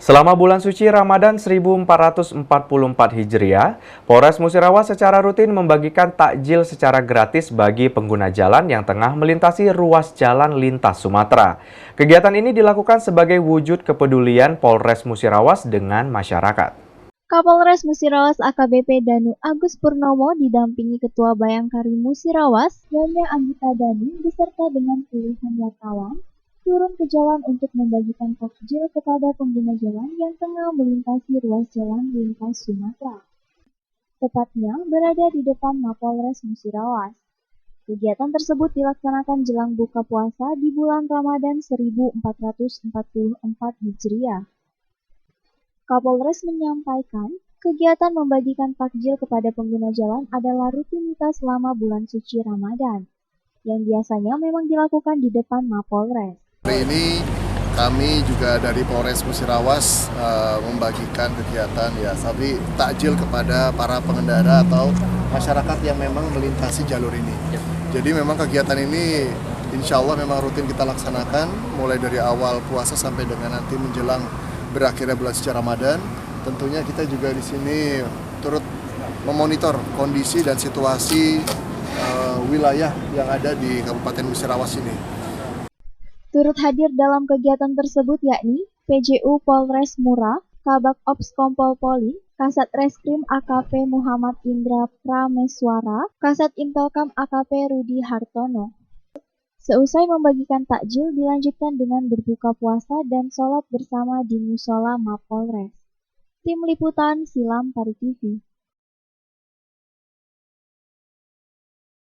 Selama bulan suci Ramadan 1444 Hijriah, Polres Musirawas secara rutin membagikan takjil secara gratis bagi pengguna jalan yang tengah melintasi ruas jalan lintas Sumatera. Kegiatan ini dilakukan sebagai wujud kepedulian Polres Musirawas dengan masyarakat. Kapolres Musirawas AKBP Danu Agus Purnomo didampingi Ketua Bayangkari Musirawas, Nyonya Anggita Dani, beserta dengan puluhan wartawan, turun ke jalan untuk membagikan takjil kepada pengguna jalan yang tengah melintasi ruas jalan lintas Sumatera. Tepatnya berada di depan Mapolres Musirawas. Kegiatan tersebut dilaksanakan jelang buka puasa di bulan Ramadan 1444 Hijriah. Kapolres menyampaikan, kegiatan membagikan takjil kepada pengguna jalan adalah rutinitas selama bulan suci Ramadan, yang biasanya memang dilakukan di depan Mapolres. Hari ini kami juga dari Polres Musirawas membagikan kegiatan tapi takjil kepada para pengendara atau masyarakat yang memang melintasi jalur ini. Jadi memang kegiatan ini insya Allah memang rutin kita laksanakan mulai dari awal puasa sampai dengan nanti menjelang berakhirnya bulan suci Ramadan. Tentunya kita juga di sini turut memonitor kondisi dan situasi wilayah yang ada di Kabupaten Musirawas ini. Turut hadir dalam kegiatan tersebut yakni PJU Polres Mura, Kabak Ops Kompol Poli, Kasat Reskrim AKP Muhammad Indra Prameswara, Kasat Intelkam AKP Rudi Hartono. Seusai membagikan takjil dilanjutkan dengan berbuka puasa dan sholat bersama di musola Mapolres. Tim Liputan Silam Pari TV.